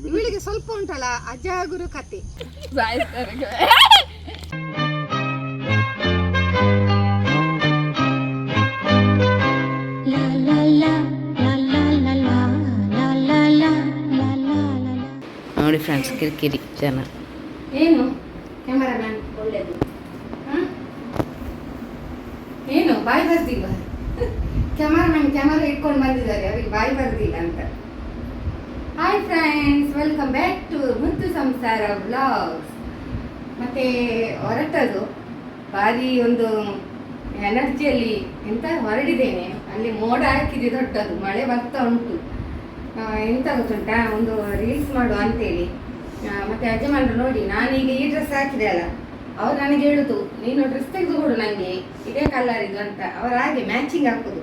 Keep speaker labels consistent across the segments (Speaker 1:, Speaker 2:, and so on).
Speaker 1: ಇವಳಿಗೆ ಸ್ವಲ್ಪ ಉಂಟಲ್ಲ ಅಜಾಗುರು ಕತೆ.
Speaker 2: ನೋಡಿ ಫ್ರೆಂಡ್ಸ್, ಕಿರಿಕಿರಿ ಜನ.
Speaker 1: ಏನು ಕ್ಯಾಮರಾಮ್ಯಾನ್ ಒಳ್ಳೇದು, ಏನು ಬಾಯಿ ಬರ್ದಿಲ್ವ? ಕ್ಯಾಮರಾಮ್ಯಾನ್ ಕ್ಯಾಮರಾ ಇಟ್ಕೊಂಡು ಬಂದಿದ್ದಾರೆ, ಅವ್ರಿಗೆ ಬಾಯಿ ಬರ್ದಿಲ್ಲ ಅಂತ. Hi friends, welcome back to Muthu Samsara vlogs. ಮತ್ತೆ ಹೊರಟದು ಭಾರಿ ಒಂದು ಎನರ್ಜಿಯಲ್ಲಿ ಎಂತ ಹೊರಡಿದ್ದೇನೆ. ಅಲ್ಲಿ ಮೋಡ ಹಾಕಿದೆ ದೊಡ್ಡದು, ಮಳೆ ಬರ್ತಾ ಉಂಟು. ಎಂತ ಗೊತ್ತುಂಟಾ, ಒಂದು ರೀಲ್ಸ್ ಮಾಡುವ ಅಂತೇಳಿ. ಮತ್ತೆ ಯಜಮಾನ್ರು ನೋಡಿ ನಾನೀಗ ಈ ಡ್ರೆಸ್ ಹಾಕಿದೆ ಅಲ್ಲ, ಅವ್ರು ನನಗೆ ಹೇಳುದು ನೀನು ಡ್ರೆಸ್ ತೆಗೆದು ಕೊಡು ನನಗೆ ಇದೇ ಕಲರ್ ಇದು ಅಂತ. ಅವ್ರು ಹಾಗೆ ಮ್ಯಾಚಿಂಗ್ ಹಾಕೋದು.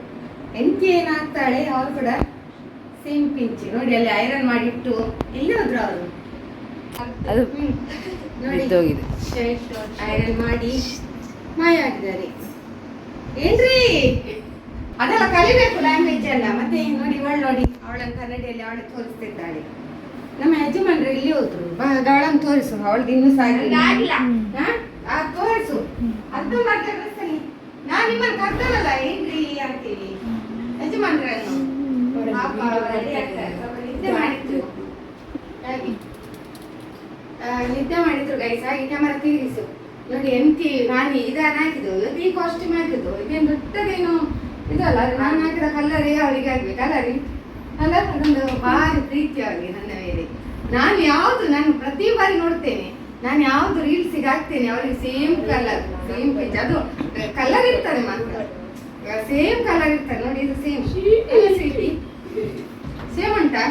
Speaker 1: ಎಂತ ಏನಾಗ್ತಾಳೆ ಅವ್ರು ಕೂಡ ಸೇಮ್ ಪಿಂಚ್ ನೋಡಿ. ಅಲ್ಲಿ ಐರನ್ ಮಾಡಿಟ್ಟು ಎಲ್ಲಿ ಹೋದ್ರು ಅವರು,
Speaker 2: ಅದು
Speaker 1: ನೋಡಿ ಶರ್ಟ್ ಐರನ್ ಮಾಡಿ ಮಾಯ ಆಗಿದ್ದಾರೆ. ಏನ್ರಿ ಅದೆಲ್ಲ ಕಲಿಬೇಕು, ಲ್ಯಾಂಗ್ವೇಜ್ ಎಲ್ಲ. ಮತ್ತೆ ನೋಡಿ ಇವಳು ನೋಡಿ, ಅವಳನ್ನು ಕನ್ನಡಿಯಲ್ಲಿ ಅವಳಿಗೆ ತೋರಿಸ್ತಿದ್ದಾಳೆ. ನಮ್ಮ ಯಜಮಾನ್ರು ಇಲ್ಲಿ ಹೋದ್ರು, ಅವಳನ್ನು ತೋರಿಸು, ಅವಳದ್ದು ಇನ್ನೂ ತೋರಿಸು. ಅರ್ಧ ಮಾತಾಡ್ರಿ, ನಾನು ನಿಮ್ಮನ್ನು ಕರ್ತಲ್ಲ ಏನ್ರಿ ಅಂತೇಳಿ ಯಜಮಾನ್ರನ್ನು ನಿದ್ದೆ ಮಾಡಿದ್ರು ಗೈಸ್. ಹಾಗೆ ಕ್ಯಾಮರಾ ತಿರುಗಿಸು ನೋಡಿ. ಎಂತಿ ನಾನು ಇದನ್ನ ಹಾಕಿದ್ದು, ಈ ಕಾಸ್ಟ್ಯೂಮ್ ಹಾಕಿದ್ದು, ಇದೇನು ದೊಡ್ಡದೇನು ಇದಲ್ಲ, ಅದು ನಾನು ಹಾಕಿದ ಕಲ್ಲರೇ ಅವರಿಗೆ ಆಗ್ಬೇಕು. ಕಲರಿ ಕಲರ್ ಅದೊಂದು ಭಾರಿ ಪ್ರೀತಿ ಅವರಿಗೆ ನನ್ನ ಮೇಲೆ. ನಾನು ಪ್ರತಿ ಬಾರಿ ನೋಡ್ತೇನೆ, ನಾನು ಯಾವ್ದು ರೀಲ್ಸಿಗೆ ಹಾಕ್ತೇನೆ ಅವರಿಗೆ ಸೇಮ್ ಕಲರ್ ಸೇಮ್ ಪಿಚ್. ಅದು ಕಲರ್ ಇರ್ತದೆ ಮಾತ್ರ, ಸೇಮ್ ಕಲರ್ ಇರ್ತದೆ ನೋಡಿ. ಇದು ಸೇಮ್ ಸ್ವೀಟಿ ಸೇಮ್ ಉಂಟಾ?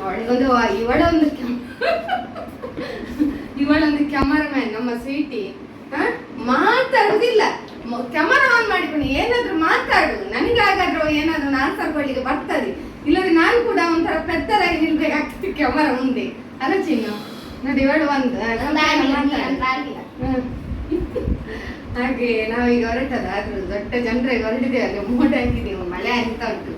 Speaker 1: ಅವಳಿಗೊಂದು ಇವಳೊಂದು ಕ್ಯಾಮರಾಮ್ಯಾನ್ ನಮ್ಮ ಸ್ವೀಟಿ ಮಾತಾಡುದಿಲ್ಲ. ಕ್ಯಾಮರಾ ಆನ್ ಮಾಡಿಕೊಂಡು ಏನಾದ್ರು ಮಾತಾಡು, ನನಗೆ ಹಾಗಾದ್ರೂ ಏನಾದ್ರು ಆನ್ಸರ್ ಕೊಡ್ಲಿಕ್ಕೆ ಬರ್ತದೆ. ಇಲ್ಲದ್ರೆ ನಾನು ಕೂಡ ಒಂಥರ ಪೆದ್ದರಾಗಿ ನಿಲ್ಬೇಕಾಗ್ತದೆ ಕ್ಯಾಮರಾ ಮುಂದೆ. ಅಲ್ಲ ಚಿನ್ನು ನೋಡಿ, ಇವಳು ಒಂದು ಹಾಗೆ ನಾವೀಗ ಹೊರಟದ. ಆದ್ರೂ ದೊಡ್ಡ ಜನರಿಗೆ ಹೊರಟಿದ್ದೇವೆ, ಅಲ್ಲಿ ಮೋಡ ಹಾಕಿದೆವು, ಮಳೆ ಆಗ್ತಾ ಉಂಟು.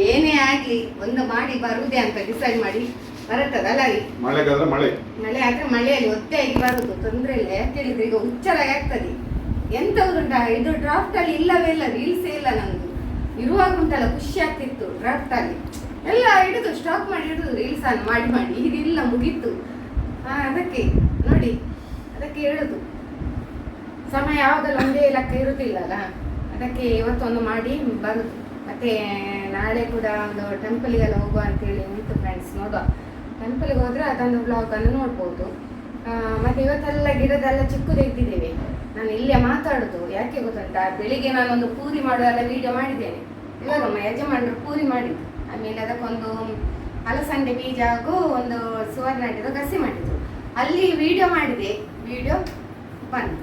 Speaker 1: ಏನೇ ಆಗ್ಲಿ ಒಂದು ಮಾಡಿ ಬರುವುದೇ ಅಂತ ಡಿಸೈಡ್ ಮಾಡಿ ಹೊರಟದಲ್ಲ. ಮಳೆ ಆದ್ರೆ ಮಳೆಯಲ್ಲಿ ಒತ್ತೆಯಾಗಿ ಬರುದು, ತೊಂದ್ರೆ ಇಲ್ಲ. ಯಾಕೆ ಹೇಳಿದ್ರೆ ಈಗ ಹುಚ್ಚರಾಗಿ ಆಗ್ತದೆ. ಎಂತ ಉಂಟ ಇದು ಡ್ರಾಫ್ಟ್ ಅಲ್ಲಿ ಇಲ್ಲವೇ ಇಲ್ಲ, ರೀಲ್ಸೇ ಇಲ್ಲ. ನಂದು ಇರುವಾಗ ಉಂಟಲ್ಲ ಖುಷಿ ಆಗ್ತಿತ್ತು. ಡ್ರಾಫ್ಟ್ ಅಲ್ಲಿ ಎಲ್ಲ ಹಿಡಿದು ಸ್ಟಾಕ್ ಮಾಡಿ ಹಿಡಿದು ರೀಲ್ಸ್ ಅನ್ನು ಮಾಡಿ ಇದಿಲ್ಲ ಮುಗೀತು. ಅದಕ್ಕೆ ನೋಡಿ, ಅದಕ್ಕೆ ಹೇಳುದು ಸಮಯ ಯಾವಾಗಲೂ ಒಂದೇ ಲೆಕ್ಕ ಇರುವುದಿಲ್ಲಲ್ಲ. ಅದಕ್ಕೆ ಇವತ್ತೊಂದು ಮಾಡಿ ಬರುದು. ಮತ್ತೆ ನಾಳೆ ಕೂಡ ಒಂದು ಟೆಂಪಲ್ಗೆಲ್ಲ ಹೋಗುವ ಅಂತೇಳಿ ಉಂಟು ಫ್ರೆಂಡ್ಸ್. ನೋಡುವ, ಟೆಂಪಲ್ಗೆ ಹೋದ್ರೆ ಅದೊಂದು ಬ್ಲಾಗ್ ಅನ್ನು ನೋಡ್ಬೋದು. ಮತ್ತೆ ಇವತ್ತೆಲ್ಲ ಗಿಡದೆಲ್ಲ ಚಿಕ್ಕು ತೆಗೆದಿದ್ದೇವೆ. ನಾನು ಇಲ್ಲೇ ಮಾತಾಡುದು, ಯಾಕೆ ಗೊತ್ತುಂಟಾ, ಬೆಳಿಗ್ಗೆ ನಾನೊಂದು ಪೂರಿ ಮಾಡುವೆಲ್ಲ ವಿಡಿಯೋ ಮಾಡಿದ್ದೇನೆ. ಇವಾಗ ನಮ್ಮ ಯಜಮಾನರು ಪೂರಿ ಮಾಡಿದ್ದು, ಆಮೇಲೆ ಅದಕ್ಕೊಂದು ಅಲಸಂಡೆ ಬೀಜ ಹಾಗೂ ಒಂದು ಸುವರ್ಣ ಹಿಡಿದು ಗಸಿ ಮಾಡಿದ್ರು. ಅಲ್ಲಿ ವಿಡಿಯೋ ಮಾಡಿದೆ, ವಿಡಿಯೋ ಬಂದು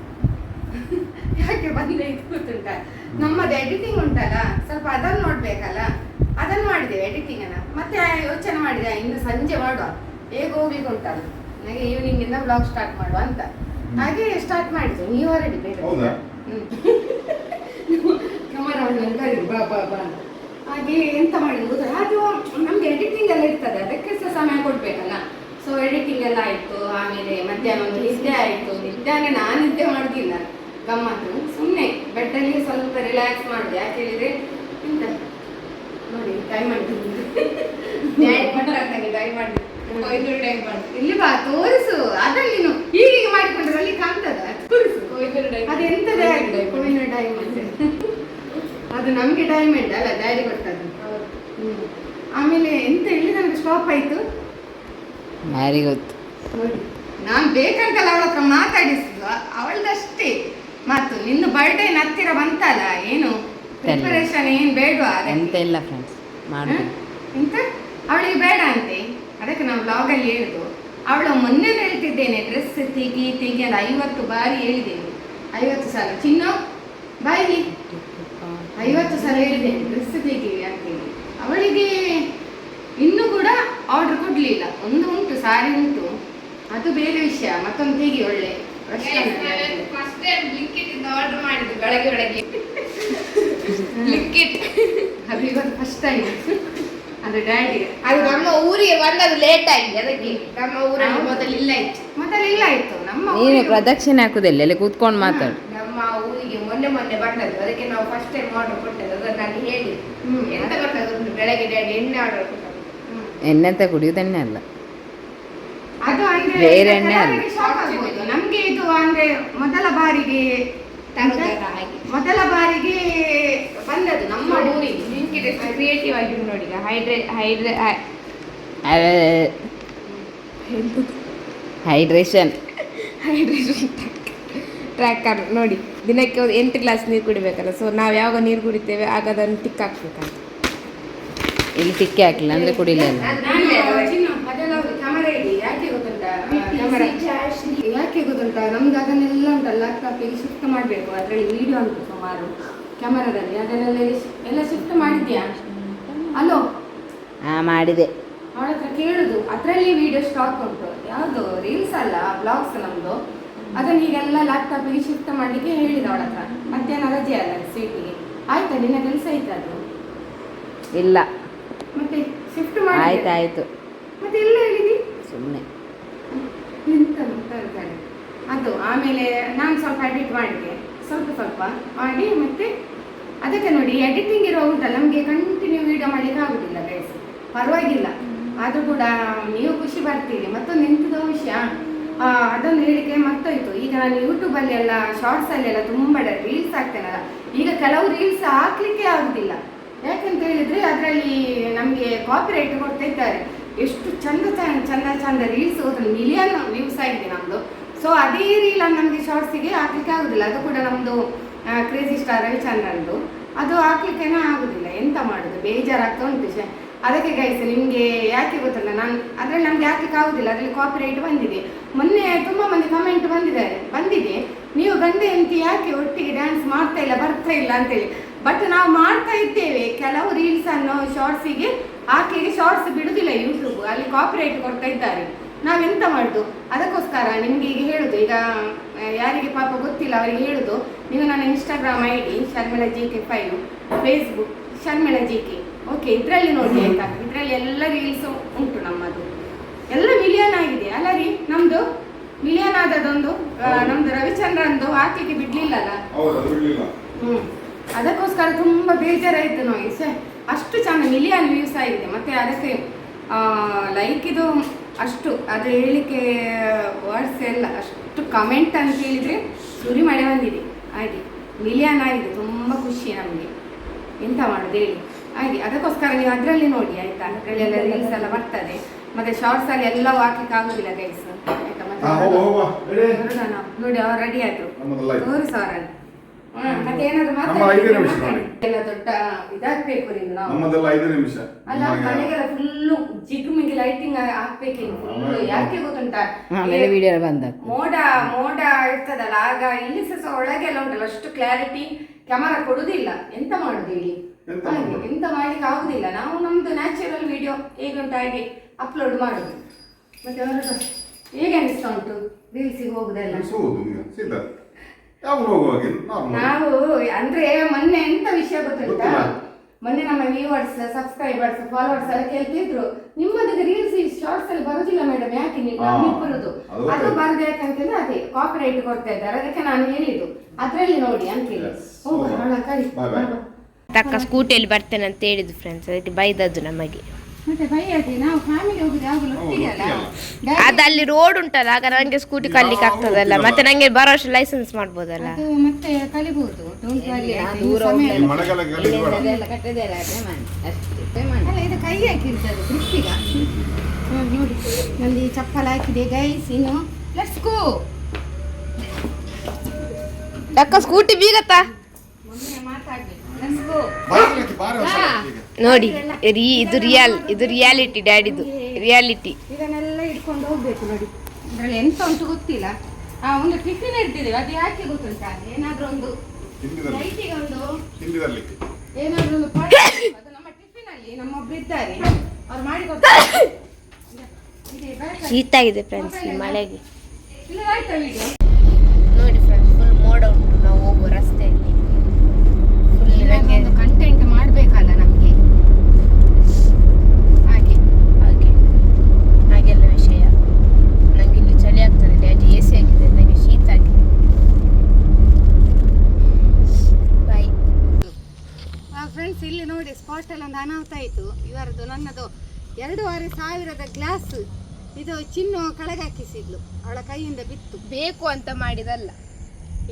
Speaker 1: ಯಾಕೆ ಬಂದೆ ಇದು ಗೊತ್ತುಂಟ, ನಮ್ಮದು ಎಡಿಟಿಂಗ್ ಉಂಟಲ್ಲ ಸ್ವಲ್ಪ ಅದನ್ನು ನೋಡ್ಬೇಕಲ್ಲ, ಅದನ್ನು ಮಾಡಿದ್ದೇವೆ ಎಡಿಟಿಂಗ್ ಅನ್ನ. ಮತ್ತೆ ಯೋಚನೆ ಮಾಡಿದೆ ಇನ್ನು ಸಂಜೆ ಮಾಡುವ, ಹೇಗೆ ಹೋಗ್ಲಿಕ್ಕೆ ಉಂಟಲ್ಲ, ನನಗೆ ಈವ್ನಿಂಗ್ ಇಂದ ಬ್ಲಾಗ್ ಸ್ಟಾರ್ಟ್ ಮಾಡುವ ಅಂತ. ಹಾಗೆ ಸ್ಟಾರ್ಟ್ ಮಾಡಿದ್ವಿ. ನೀವು ಹೊರಡಿ ಬೇರೆ ಹಾಗೆ ಎಂತ ಮಾಡಿದ್ರು ಅದು ನಮ್ಗೆ ಎಡಿಟಿಂಗ್ ಎಲ್ಲ ಇರ್ತದೆ, ಅದಕ್ಕೆ ಸಹ ಸಮಯ ಕೊಡ್ಬೇಕಲ್ಲ. ಸೊ ಎಡಿಟಿಂಗ್ ಎಲ್ಲ ಆಯ್ತು. ಆಮೇಲೆ ಮಧ್ಯಾಹ್ನ ಒಂದು ನಿದ್ದೆ ಆಯ್ತು. ನಿದ್ದೆ ಅಂದ್ರೆ ನಾನು ನಿದ್ದೆ ಮಾಡುದಿಲ್ಲ, ಗಮ್ಮತ್ತು. ಸುಮ್ಮನೆ ಬೆಡ್ಡಲ್ಲಿ ಸ್ವಲ್ಪ ರಿಲ್ಯಾಕ್ಸ್ ಮಾಡಿದೆ. ಯಾಕೆ ಹೇಳಿದ್ರೆ ಎಂತ ನೋಡಿ ಟೈಮ್ ಮಾಡಿದ್ದೀನಿ ಇಲ್ಲಿ ಬಾ ತೋರಿಸು. ಅದನ್ನು ನೀನು ಹೀಗೆ ಮಾಡಿಕೊಂಡ್ರೆ ಅಲ್ಲಿ ಕಾಣ್ತದ, ತೋರಿಸು. ಅದೆಂತದೇ ಆಗಿದೆ ಕೊಯ್ನ ಡೈಮಂಡ್, ಅದು ನಮ್ಗೆ ಡೈಮಂಡ್ ಅಲ್ಲ, ಡ್ಯಾಡಿ ಕೊಟ್ಟದ್ದು. ಆಮೇಲೆ ಎಂತ ಇಲ್ಲಿ ನನಗೆ ಸ್ಟಾಪ್ ಆಯ್ತು,
Speaker 2: ಗೊತ್ತು
Speaker 1: ನೋಡಿ. ನಾನು ಬೇಕಂತಲ್ಲ ಅವಳ ಹತ್ರ ಮಾತಾಡಿಸುದು, ಅವಳದಷ್ಟೇ ಮಾತು. ನಿನ್ನ ಬರ್ಡೇ ಹತ್ತಿರ ಬಂತಲ್ಲ, ಏನು ಪ್ರಿಪರೇಷನ್ ಏನು ಬೇಡವಾ?
Speaker 2: ಎಂತ ಇಲ್ಲ ಫ್ರೆಂಡ್ಸ್,
Speaker 1: ಎಂತ ಅವಳಿಗೆ ಬೇಡ ಅಂತೆ. ಅದಕ್ಕೆ ನಾವು ಬ್ಲಾಗಲ್ಲಿ ಹೇಳುದು. ಅವಳು ಮೊನ್ನೆ ಹೇಳ್ತಿದ್ದೇನೆ ಡ್ರೆಸ್ ತೆಗಿ ಅಂತ 50 ಬಾರಿ ಹೇಳಿದ್ದೇನೆ. 50 ಸಲ ಚಿನ್ನು ಬಾಯಿಲಿ 50 ಸಲ ಹೇಳಿದ್ದೇನೆ ಡ್ರೆಸ್ ತೆಗಿವಿ ಅಂತೇಳಿ. ಅವಳಿಗೆ ಇನ್ನೂ ಕೂಡ ಆರ್ಡರ್ ಕೊಡ್ಲಿಲ್ಲ. ಒಂದು ಉಂಟು, ಸಾರಿ ಉಂಟು, ಅದು ಬೇರೆ ವಿಷಯ. ಮತ್ತೊಂದು ತೆಗಿ ಒಳ್ಳೆ ಆರ್ಡರ್ ಮಾಡಿದ್ದು ಬೆಳಗ್ಗೆ ಅದು ಇವತ್ತು ಫಸ್ಟ್ ಫಸ್ಟ್ ಟೈಮ್ ಅಂದ್ರೆ ಡ್ಯಾಡಿಗೆ
Speaker 3: ಅದು ನಮ್ಮ ಊರಿಗೆ ಬಂದದ್ದು ಲೇಟ್ ಆಗಿದೆ ಅದಕ್ಕೆ ನಮ್ಮ ಊರಲ್ಲಿ ಮೊದಲಿಲ್ಲ
Speaker 1: ಇತ್ತು ನಮ್ಮ
Speaker 2: ನೀನು
Speaker 1: ಊರಿಗೆ
Speaker 2: ಪ್ರದಕ್ಷಿಣೆ ಹಾಕುದಿಲ್ಲ ಅಲ್ಲಿ ಕೂತ್ಕೊಂಡು ಮಾತಾಡು.
Speaker 3: ನಮ್ಮ ಊರಿಗೆ ಮೊನ್ನೆ ಬಂದದ್ದು ಅದಕ್ಕೆ ನಾವು ಫಸ್ಟ್ ಟೈಮ್ ಆರ್ಡರ್ ಕೊಟ್ಟದ್ದು ಅದನ್ನು ನಾನು ಹೇಳಿ ಎಂತ ಬರ್ತದೆ ಬೆಳಗ್ಗೆ ಡ್ಯಾಡಿ ಎಣ್ಣೆ ಆರ್ಡರ್ ಕೊಟ್ಟದ್ದು.
Speaker 2: ಎಣ್ಣೆ ಅಂತ ಕುಡಿಯುವುದನ್ನೇ ಅಲ್ಲ,
Speaker 1: ಅದು ಅಂದ್ರೆ
Speaker 2: ಬೇರೆ ಎಣ್ಣೆ ಅಲ್ಲ.
Speaker 1: ಕೆಲವರಿಗೆ shock ಆಗ್ಬೋದು. ನಮ್ಗೆ ಇದು ಅಂದ್ರೆ ಮೊದಲ ಬಾರಿಗೆ ಬಂದದ್ದು ನಮ್ಮ ಊರಿಗೆ.
Speaker 3: ನಿಮ್ಗೆ ಎಷ್ಟು ಕ್ರಿಯೇಟಿವ್ ಆಗಿದೆ ನೋಡಿ ಈಗ
Speaker 2: ಹೈಡ್ರೇಷನ್
Speaker 3: ಹೈಡ್ರೇಷನ್ ಟ್ರ್ಯಾಕರ್ ನೋಡಿ, ದಿನಕ್ಕೆ 8 ಗ್ಲಾಸ್ ನೀರು ಕುಡಿಬೇಕಲ್ಲ. ಸೊ ನಾವು ಯಾವಾಗ ನೀರು ಕುಡಿತೇವೆ ಆಗ ಅದನ್ನು ಟಿಕ್ ಹಾಕ್ಬೇಕಂತ.
Speaker 2: ಇಲ್ಲಿ ಟಿಕ್ಕೆ ಹಾಕಿಲ್ಲ ಅಂದ್ರೆ ಕುಡಿಲಿಲ್ಲ.
Speaker 1: ಕ್ಯಾಮರಾ ಇಡಿ, ಯಾಕೆ ಗೊತ್ತುಂಟಾ? ಯಾಕೆ ಗೊತ್ತುಂಟಾ? ನಮ್ಗೆ ಅದನ್ನೆಲ್ಲ ಉಂಟಲ್ಲ ಲ್ಯಾಪ್ಟಾಪಿಗೆ ಶಿಫ್ಟ್ ಮಾಡಬೇಕು. ಅದರಲ್ಲಿ ವಿಡಿಯೋ ಉಂಟು ಸುಮಾರು ಕ್ಯಾಮರಾದಲ್ಲಿ, ಅದನ್ನೆಲ್ಲ ಎಲ್ಲ ಶಿಫ್ಟ್ ಮಾಡಿದ್ಯಾ? ಅಲೋ,
Speaker 2: ಮಾಡಿದೆ.
Speaker 1: ಅವಳ ಹತ್ರ ಕೇಳುದು, ಅದರಲ್ಲಿ ವಿಡಿಯೋ ಸ್ಟಾಕ್ ಉಂಟು. ಯಾವುದು ರೀಲ್ಸ್ ಅಲ್ಲ, ಬ್ಲಾಗ್ಸ್ ನಮ್ದು. ಅದನ್ನ ಈಗೆಲ್ಲ ಲ್ಯಾಪ್ಟಾಪಿಗೆ ಶಿಫ್ಟ್ ಮಾಡ್ಲಿಕ್ಕೆ ಹೇಳಿದ ಅವಳ ಹತ್ರ. ಮಧ್ಯಾಹ್ನ ರಜೆ ಅಲ್ಲ ಸ್ವೀಟಿಗೆ. ಆಯ್ತಾ ನಿನ್ನ ಕೆಲಸ ಆಯ್ತಾ? ಅದು
Speaker 2: ಇಲ್ಲ,
Speaker 1: ಮತ್ತೆ ಶಿಫ್ಟ್ ಮಾಡಿ
Speaker 2: ಆಯ್ತು.
Speaker 1: ಮತ್ತೆ ಎಲ್ಲ ಹೇಳಿದಿ
Speaker 2: ಸುಮ್ಮನೆ
Speaker 1: ಎಂತ ಮಾತಾಡ್ತಾಳೆ ಅದು. ಆಮೇಲೆ ನಾನು ಸ್ವಲ್ಪ ಎಡಿಟ್ ಮಾಡಿದೆ, ಸ್ವಲ್ಪ ಮಾಡಿ. ಮತ್ತೆ ಅದಕ್ಕೆ ನೋಡಿ ಎಡಿಟಿಂಗ್ ಇರೋ ಉಂಟಲ್ಲ, ನಮಗೆ ಕಂಟಿನ್ಯೂ ವಿಡಿಯೋ ಮಾಡ್ಲಿಕ್ಕೆ ಆಗುದಿಲ್ಲ ಗೈಸ್. ಪರವಾಗಿಲ್ಲ, ಆದ್ರೂ ಕೂಡ ನೀವು ಖುಷಿ ಬರ್ತೀರಿ. ಮತ್ತೊಂದು ಎಂಥದೋ ವಿಷಯ ಅದೊಂದು ಹೇಳಿಕೆ ಮತ್ತೋಯ್ತು. ಈಗ ನಾನು ಯೂಟ್ಯೂಬಲ್ಲಿ ಎಲ್ಲ ಶಾರ್ಟ್ಸಲ್ಲಿ ಎಲ್ಲ ತುಂಬ ರೀಲ್ಸ್ ಹಾಕ್ತೇನಲ್ಲ, ಈಗ ಕೆಲವು ರೀಲ್ಸ್ ಹಾಕ್ಲಿಕ್ಕೆ ಆಗುದಿಲ್ಲ. ಯಾಕಂತ ಹೇಳಿದ್ರೆ ಅದರಲ್ಲಿ ನಮಗೆ ಕಾಪಿರೈಟ್ ಕೊಡ್ತಾ ಇದ್ದಾರೆ. ಎಷ್ಟು ಚಂದ ರೀಲ್ಸ್ ಹೋದ್ರೆ ಮಿಲಿಯನ್ ವ್ಯೂಸ್ ಆಗಿದೆ ನಮ್ಮದು. ಸೊ ಅದೇ ರೀಲ್ ನಮಗೆ ಶಾರ್ಟ್ಸಿಗೆ ಹಾಕ್ಲಿಕ್ಕೆ ಆಗುದಿಲ್ಲ. ಅದು ಕೂಡ ನಮ್ಮದು ಕ್ರೇಜಿ ಸ್ಟಾರ್ ರವಿಚಂದ್ರನ್ದು. ಅದು ಹಾಕ್ಲಿಕ್ಕೇನೋ ಆಗುದಿಲ್ಲ. ಎಂತ ಮಾಡೋದು, ಬೇಜಾರಾಗ್ತಾ ಉಂಟು. ಅದಕ್ಕೆ ಗೈಸ್ ನಿಮಗೆ ಯಾಕೆ ಗೊತ್ತಲ್ಲ, ನಾನು ಅದರಲ್ಲಿ ನಮ್ಗೆ ಹಾಕ್ಲಿಕ್ಕೆ ಆಗುದಿಲ್ಲ. ಅದರಲ್ಲಿ ಕಾಪಿರೈಟ್ ಬಂದಿದೆ. ಮೊನ್ನೆ ತುಂಬ ಮಂದಿ ಕಮೆಂಟ್ ಬಂದಿದೆ, ನೀವು ಗಂಡ ಹೆಂಡತಿ ಯಾಕೆ ಒಟ್ಟಿಗೆ ಡ್ಯಾನ್ಸ್ ಬರ್ತಾ ಇಲ್ಲ ಅಂತೇಳಿ. ಬಟ್ ನಾವು ಮಾಡ್ತಾ ಇದ್ದೇವೆ. ಕೆಲವು ರೀಲ್ಸ್ ಅನ್ನು ಶಾರ್ಟ್ಸಿಗೆ ಹಾಕ್ಲಿಕ್ಕೆ ಶಾರ್ಟ್ಸ್ ಬಿಡುದಿಲ್ಲ ಯೂಟ್ಯೂಬ್, ಅಲ್ಲಿ ಕಾಪಿರೈಟ್ ಕೊಡ್ತಾ ಇದ್ದಾರೆ. ನಾವೆಂತ ಮಾಡುದು? ಅದಕ್ಕೋಸ್ಕರ ನಿಮ್ಗೆ ಈಗ ಹೇಳುದು, ಈಗ ಯಾರಿಗೆ ಪಾಪ ಗೊತ್ತಿಲ್ಲ ಅವರಿಗೆ ಹೇಳುದು, ನೀವು ನನ್ನ Instagram ID Sharmila GK 5, Facebook Sharmila GK, okay, ಇದರಲ್ಲಿ ನೋಡಿ ಆಯ್ತಾ. ಇದರಲ್ಲಿ ಎಲ್ಲ ರೀಲ್ಸ್ ಉಂಟು ನಮ್ಮದು. ಎಲ್ಲ ಮಿಲಿಯನ್ ಆಗಿದೆ ಅಲ್ಲ ರೀ? ನಮ್ದು ಮಿಲಿಯನ್ ಆದದೊಂದು ನಮ್ದು ರವಿಚಂದ್ರನ್ದು ಹಾಕ್ಲಿಕ್ಕೆ ಬಿಡ್ಲಿಲ್ಲಲ್ಲ. ಅದಕ್ಕೋಸ್ಕರ ತುಂಬಾ ಬೇಜಾರಾಯ್ತು ನೋಡಿ. ಅಷ್ಟು ಚೆಂದ ಮಿಲಿಯನ್ ವ್ಯೂಸ್ ಆಗಿದೆ. ಮತ್ತೆ ಅದಕ್ಕೆ ಲೈಕ್ ಇದು ಅಷ್ಟು, ಅದು ಹೇಳಿಕೆ ವರ್ಡ್ಸ್ ಎಲ್ಲ ಅಷ್ಟು ಕಮೆಂಟ್ ಅಂತ ಹೇಳಿದ್ರೆ ಸುರಿ ಮಳೆ ಬಂದಿದೆ. ಹಾಗೆ ಮಿಲಿಯನ್ ಆಗಿದೆ. ತುಂಬ ಖುಷಿ ನಮಗೆ. ಎಂತ ಮಾಡೋದು ಹೇಳಿ? ಹಾಗೆ ಅದಕ್ಕೋಸ್ಕರ ನೀವು ಅದರಲ್ಲಿ ನೋಡಿ ಆಯ್ತಾ. ಅದರಲ್ಲಿ ಎಲ್ಲ ರೀಲ್ಸ್ ಎಲ್ಲ ಬರ್ತದೆ. ಮತ್ತೆ ಶಾರ್ಟ್ಸ್ ಅಲ್ಲಿ ಎಲ್ಲವೂ ಹಾಕ್ಲಿಕ್ಕೆ ಆಗುದಿಲ್ಲ ಗೈಸ್ ಆಯ್ತಾ. ಮತ್ತೆ ನೋಡಿ ಅವ್ರು ರೆಡಿ ಆಯ್ತು, ತೋರಿಸೋರಲ್ಲಿ. ಮತ್ತೆ ಏನಾದ್ರು ಎಲ್ಲ ದೊಡ್ಡ ಇದಾಗ್ಬೇಕು ನಿಮ್ದು. ನಾವು ಅಲ್ಲ ಮನೆಗೆಲ್ಲ ಫುಲ್ಲು ಜಿಗ್ಮಿಗಿ ಲೈಟಿಂಗ್ ಹಾಕ್ಬೇಕಿನ್ನು ಫುಲ್ಲು. ಯಾಕೆ ಗೊತ್ತುಂಟಾ?
Speaker 2: ವಿಡಿಯೋ ಬಂದ
Speaker 1: ಮೋಡ ಇರ್ತದಲ್ಲ, ಆಗ ಇಲ್ಲಿ ಸಹ ಒಳಗೆಲ್ಲ ಉಂಟಲ್ಲ, ಅಷ್ಟು ಕ್ಲಾರಿಟಿ ಕ್ಯಾಮರಾ ಕೊಡುದಿಲ್ಲ. ಎಂತ ಮಾಡುದು ಹೇಳಿ? ಹಾಗೆ ಎಂತ ಮಾಡ್ಲಿಕ್ಕೆ ಆಗುದಿಲ್ಲ. ನಾವು ನಮ್ದು ನ್ಯಾಚುರಲ್ ವಿಡಿಯೋ ಹೇಗುಂಟು ಹಾಗೆ ಅಪ್ಲೋಡ್ ಮಾಡುದು. ಮತ್ತೆ ಅವರದ್ದು ಹೇಗೆ ಅನಿಸ್ತಾ ಉಂಟು ರೀಲ್ಸಿಗೆ ಹೋಗುದೆಲ್ಲ? ನಾವು ಅಂದ್ರೆ ಮೊನ್ನೆ ಎಂತ ವಿಷಯ ಗೊತ್ತುಂಟಾ? ಮೊನ್ನೆ ನಮ್ಮ ವ್ಯೂವರ್ಸ್, ಸಬ್ಸ್ಕ್ರೈಬರ್ಸ್, ಫಾಲೋವರ್ಸ್ ಎಲ್ಲ ಕೇಳ್ತಿದ್ರು, ನಿಮ್ಮದಕ್ಕೆ ರೀಲ್ಸ್ ಶಾರ್ಟ್ಸ್ ಅಲ್ಲಿ ಬರುದಿಲ್ಲ ಮೇಡಮ್, ಯಾಕೆ ನೀವು ಬರುದು? ಅದು ಬರ್ಬೇಕಂತಂದ್ರೆ ಅದೇ ಕಾಪಿರೈಟ್ ಕೊಡ್ತಾ ಇದ್ದಾರೆ. ಅದಕ್ಕೆ ನಾನು ಹೇಳಿದ್ದು ಅದರಲ್ಲಿ ನೋಡಿ ಅಂತ ಹೇಳಿ.
Speaker 3: ತಕ್ಕ ಸ್ಕೂಟಿಯಲ್ಲಿ ಬರ್ತೇನೆ ಅಂತ ಹೇಳಿದ್ದು ಫ್ರೆಂಡ್ಸ್, ಅದಕ್ಕೆ ಬೈದದ್ದು ನಮಗೆ.
Speaker 1: ಮತ್ತೆ ಬೈಯದೆ ನಾವು ಫ್ಯಾಮಿಲಿ ಹೋಗುದು ಯಾವಾಗಲೂ ಒಟ್ಟಿಗೆ ಅಲ್ಲ.
Speaker 3: ಅದಲ್ಲಿ ರೋಡ್ ಉಂಟಲ್ಲ, ಆಗ ನಂಗೆ ಸ್ಕೂಟಿ ಕಲಿಕ್ಕೆ ಆಗ್ತದಲ್ಲ. ಮತ್ತೆ ನಂಗೆ ಬರೋ ವರ್ಷ ಲೈಸೆನ್ಸ್ ಮಾಡ್ಬೋದಲ್ಲ.
Speaker 1: ಅದು ಮತ್ತೆ ಕಲಿಬಹುದು. ಅಲ್ಲ ಇದು ಕೈ ಹಾಕಿರ್ತದೆ ಗ್ರಿಪ್ಪಿಗ. ನೋಡಿ ನಂದು ಈ ಚಪ್ಪಲ್ ಹಾಕಿದೆ ಗೈಸ್. ಇನ್ನು ಲೆಟ್ಸ್ ಗೋ.
Speaker 3: ತಕ್ಕ ಸ್ಕೂಟಿ ಬೀಗತ್ತಾ
Speaker 1: ಮಾತಾಡ್ಬೇಕು. ಲೆಟ್ಸ್ ಗೋ
Speaker 3: ನೋಡಿ. ಇದು ರಿಯಾಲಿಟಿ ಡ್ಯಾಡಿದು ರಿಯಾಲಿಟಿ.
Speaker 1: ಇದನ್ನೆಲ್ಲ ಇಟ್ಕೊಂಡು ಹೋಗ್ಬೇಕು ನೋಡಿ. ಇದ್ರಲ್ಲಿ ಎಂತ ಉಂಟು ಗೊತ್ತಿಲ್ಲ. ಒಂದು ಟಿಫಿನ್ ಇಡ್ತಿದ್ದೇವೆ. ಅದು ಯಾಕೆ ಗೊತ್ತುಂಟಾ? ಏನಾದ್ರೂ ಒಂದು ಲೈಟಿಗೆ ಒಂದು ಏನಾದ್ರೂ ಒಂದು ಅದು ನಮ್ಮ ಟಿಫಿನ್ ಅಲ್ಲಿ ನಮ್ಮೊಬ್ರು ಇದ್ದಾರೆ, ಅವ್ರು ಮಾಡಿ ಕೊಡ್ತಾರೆ.
Speaker 3: ಶೀತ ಆಗಿದೆ ಫ್ರೆಂಡ್ಸ್ ಈ ಮಳೆಗೆ.
Speaker 1: ಇಲ್ಲ ಆಯ್ತಾ ವಿಡಿಯೋ
Speaker 3: ನೋಡಿ ಫ್ರೆಂಡ್ಸ್, ಫುಲ್ ಮೋಡ ಉಂಟು. ನಾವು ಹೋಗುವ ರಸ್ತೆಯಲ್ಲಿ
Speaker 1: ಕಂಟೆಂಟ್ ಮಾಡ್ಬೇಕಲ್ಲ ನಮ್ಗೆ. ಇಲ್ಲಿ ನೋಡಿ ಸ್ಪಾಟ್ ಅಲ್ಲಿ ಒಂದು ಅನಾಹುತ ಆಯ್ತು ಇವರದ್ದು ನನ್ನದು 2,500 ಗ್ಲಾಸ್ ಇದು ಚಿನ್ನು ಕೆಳಗಾಕಿಸಿದ್ಲು ಅವಳ ಕೈಯಿಂದ ಬಿತ್ತು.
Speaker 3: ಬೇಕು ಅಂತ ಮಾಡಿದಲ್ಲ,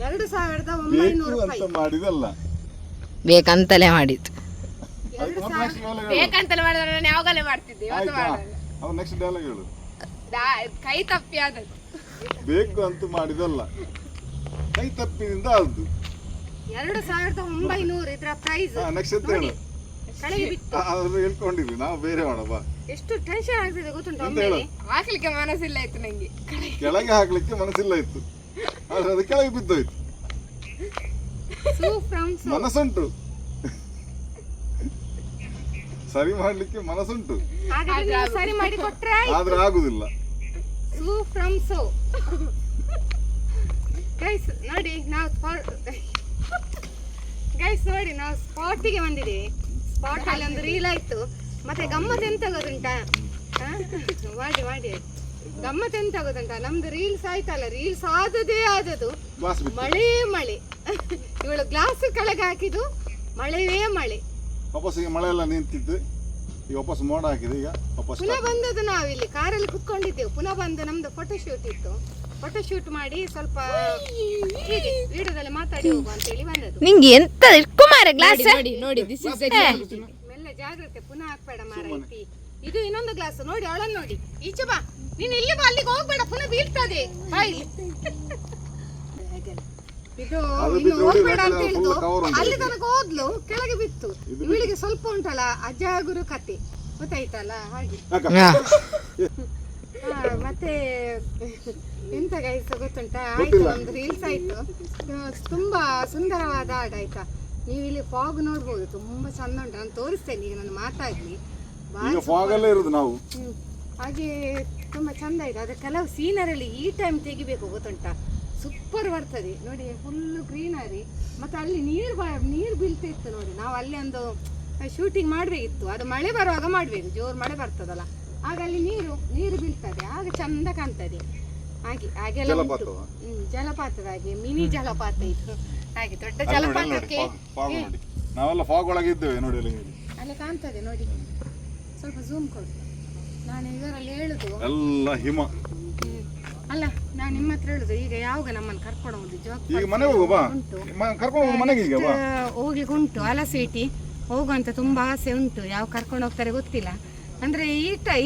Speaker 1: 2,900 ರೂಪಾಯಿ
Speaker 4: ಮಾಡಿದಲ್ಲ,
Speaker 2: ಬೇಕಂತಲೇ ಮಾಡಿದ್ದು.
Speaker 1: 2,000
Speaker 3: ಬೇಕಂತಲೇ ಮಾಡಿದ್ರೆ ನಾನು ಯಾವಾಗಲೇ ಮಾಡ್ತಿದ್ದೆ, ಇವತ್ತು ಮಾಡಲ್ಲ.
Speaker 4: ನೆಕ್ಸ್ಟ್ ಡೈಲಾಗ್ ಹೇಳು.
Speaker 3: ಕೈ ತಪ್ಪಿ ಆದದ್ದು.
Speaker 4: ಬೇಕು ಅಂತ ಮಾಡಿದಲ್ಲ, ಕೈ ತಪ್ಪಿನಿಂದ ಆದ್ದು.
Speaker 1: 2,900 ಇದರ ಪ್ರೈಸ್
Speaker 4: ನೆಕ್ಸ್ಟ್ ಅಂತ ಹೇಳು.
Speaker 1: ಕೆಳಗೆ ಬಿತ್ತು.
Speaker 4: ಅದನ್ನು ಹೇಳ್ಕೊಂಡಿದ್ವಿ ನಾವು, ಬೇರೆ ಮಾಡೋಣ.
Speaker 1: ಎಷ್ಟು ಟೆನ್ಷನ್ ಆಗ್ತಿದೆ ಗೊತ್ತುಂಟು.
Speaker 4: ಎಂತ ಹೇಳು?
Speaker 3: ಹಾಕ್ಲಿಕ್ಕೆ ಮನಸ್ಸಿಲ್ಲ ಆಯ್ತು ನಂಗೆ,
Speaker 4: ಕೆಳಗೆ ಹಾಕ್ಲಿಕ್ಕೆ ಮನಸ್ಸಿಲ್ಲ ಇತ್ತು, ಆದ್ರೆ ಅದು ಕೆಳಗೆ ಬಿದ್ದೋಯ್ತು. ಮನಸ್ಸುಂಟು, ಸರಿ ಮಾಡ್ಲಿಕ್ಕೆ ಮನಸ್ಸುಂಟು,
Speaker 1: ಸರಿ ಮಾಡಿ ಕೊಟ್ರೆ
Speaker 4: ಆದ್ರೆ ಆಗುದಿಲ್ಲ.
Speaker 1: ಗೈಸ್ ನೋಡಿ ನಾವು ಸ್ಪಾಟಿಗೆ ಬಂದಿದ್ದೀವಿ. ಸ್ಪಾಟ್ ಅಲ್ಲಿ ಒಂದು ರೀಲ್ ಆಯ್ತು. ಮತ್ತೆ ಗಮ್ಮತ್ ಎಂತ ಗೊತ್ತುಂಟಾ, ಮಾಡಿ ಗಮ್ಮತ್ ಎಂತ ಗೊತ್ತುಂಟಾ, ನಮ್ದು ರೀಲ್ಸ್ ಆಯ್ತಲ್ಲ, ರೀಲ್ಸ್ ಆದದ್ದು ಮಳೆ ಇವಳು ಗ್ಲಾಸ್ ಕೆಳಗೆ ಹಾಕಿದ್ದು ಮಳೆವೇ ಮಳೆ.
Speaker 4: ವಾಪಸ್ ಈಗ ಮಳೆ ಎಲ್ಲ ನಿಂತಿದ್ದು, ಈಗ ವಾಪಸ್ ಮೋಡ ಹಾಕಿದೆ. ಈಗ ವಾಪಸ್
Speaker 1: ಪುನಃ ಬಂದದ್ದು ನಾವಿಲ್ಲಿ ಕಾರಲ್ಲಿ ಕುತ್ಕೊಂಡಿದ್ದೆವು. ಪುನಃ ಬಂದು ನಮ್ದು ಫೋಟೋಶೂಟ್ ಇತ್ತು, ಫೋಟೋಶೂಟ್ ಮಾಡಿ ಸ್ವಲ್ಪ ವಿಡಿಯೋದಲ್ಲಿ ಮಾತಾಡಿ ಹೋಗುವ ಅಂತ ಹೇಳಿ ಬಂದದ್ದು.
Speaker 2: ನಿಂಗೆ ಎಂತ ಕುಮಾರ ಗ್ಲಾಸ್
Speaker 3: ನೋಡಿ
Speaker 1: ಮೆಲ್ಲ ಜಾಗ್ರತೆ, ಪುನಃ ಹಾಕ್ಬೇಡ ಮಾರೈತಿ. ಇದು ಇನ್ನೊಂದು ಗ್ಲಾಸ್ ನೋಡಿ, ಅವಳನ್ನು ನೋಡಿ. ಈಚೆ ಬಾ, ನೀನು ಇಲ್ಲಿ ಬಾ, ಅಲ್ಲಿಗೆ ಹೋಗ್ಬೇಡ, ಪುನಃ ಬೀಳ್ತದೆ ಬಾಯಿ. ಇದು ಇನ್ನು ಹೋಗ್ಬೇಡ ಅಂತ ಹೇಳಿದ್ದು, ಅಲ್ಲಿ ತನಕ ಹೋದ್ಲು, ಕೆಳಗೆ ಬಿತ್ತು. ಇವಳಿಗೆ ಸ್ವಲ್ಪ ಉಂಟಲ್ಲ ಅಜಾಗುರು ಕತೆ ಗೊತ್ತಾಯ್ತಲ್ಲ ಹಾಗೆ. ಮತ್ತೆ ಎಂತ ಗೈಸ್ ಗೊತ್ತುಂಟಾ, ಆಯ್ತು ನಮ್ದು ರೀಲ್ಸ್ ಆಯ್ತು. ತುಂಬಾ ಸುಂದರವಾದ ಹಾಡು ಆಯ್ತಾ. ನೀವು ಇಲ್ಲಿ ಫಾಗ್ ನೋಡ್ಬೋದು, ತುಂಬಾ ಚಂದ ಉಂಟು. ನಾನು ತೋರಿಸ್ತೇನೆ ಈಗ ನಾನು ಮಾತಾಡ್ಲಿ. ಹಾಗೆ ತುಂಬಾ ಚಂದ ಇದೆ. ಅದ್ರ ಕೆಲವು ಸೀನರಲ್ಲಿ ಈ ಟೈಮ್ ತೆಗಿಬೇಕು ಗೊತ್ತುಂಟಾ, ಸೂಪರ್ ಬರ್ತದೆ ನೋಡಿ. ಫುಲ್ ಗ್ರೀನರಿ, ಮತ್ತೆ ಅಲ್ಲಿ ನೀರು ಬೀಳ್ತಿತ್ತು ನೋಡಿ. ನಾವು ಅಲ್ಲಿ ಒಂದು ಶೂಟಿಂಗ್ ಮಾಡ್ಬೇಕಿತ್ತು, ಅದು ಮಳೆ ಬರುವಾಗ ಮಾಡ್ಬೇಕು, ಜೋರು ಮಳೆ ಬರ್ತದಲ್ಲ, ಆಗ ಅಲ್ಲಿ ನೀರು ಬೀಳ್ತದೆ, ಆಗ ಚಂದ ಕಾಣ್ತದೆ. ಹಾಗೆಲ್ಲ ಜಲಪಾತದ ಹಾಗೆ ಮಿನಿ ಜಲಪಾತ ಇತ್ತು. ಹಾಗೆ ದೊಡ್ಡ ಜಲಪಾತಕ್ಕೆ
Speaker 4: ನಾವೆಲ್ಲ ಫಾಗ್ ಒಳಗೆ ಇದ್ದೇವೆ ನೋಡಿ,
Speaker 1: ಅಲ್ಲಿ ಕಾಣ್ತದೆ ನೋಡಿ. ಸ್ವಲ್ಪ ಝೂಮ್ ಕೊಡು. ನಾನು ಇದರಲ್ಲಿ ಹೇಳುದು
Speaker 4: ಎಲ್ಲ ಹಿಮ.
Speaker 1: ಅಲ್ಲ, ನಾನು ನಿಮ್ಮ ಹತ್ರ ಹೇಳುದು, ಈಗ ಯಾವಾಗ ನಮ್ಮನ್ನು ಕರ್ಕೊಂಡು ಹೋಗುದು
Speaker 4: ಈಗ ಮನೆ ಹೋಗುವ, ಕರ್ಕೊಂಡು ಮನೆಗೆ ಈಗ
Speaker 1: ಹೋಗ್ಲಿಕ್ಕೆ ಉಂಟು. ಅಲಸೇಟಿ ಹೋಗುವಂತ ತುಂಬಾ ಆಸೆ ಉಂಟು. ಯಾವ ಕರ್ಕೊಂಡು ಹೋಗ್ತಾರೆ ಗೊತ್ತಿಲ್ಲ. ಅಂದ್ರೆ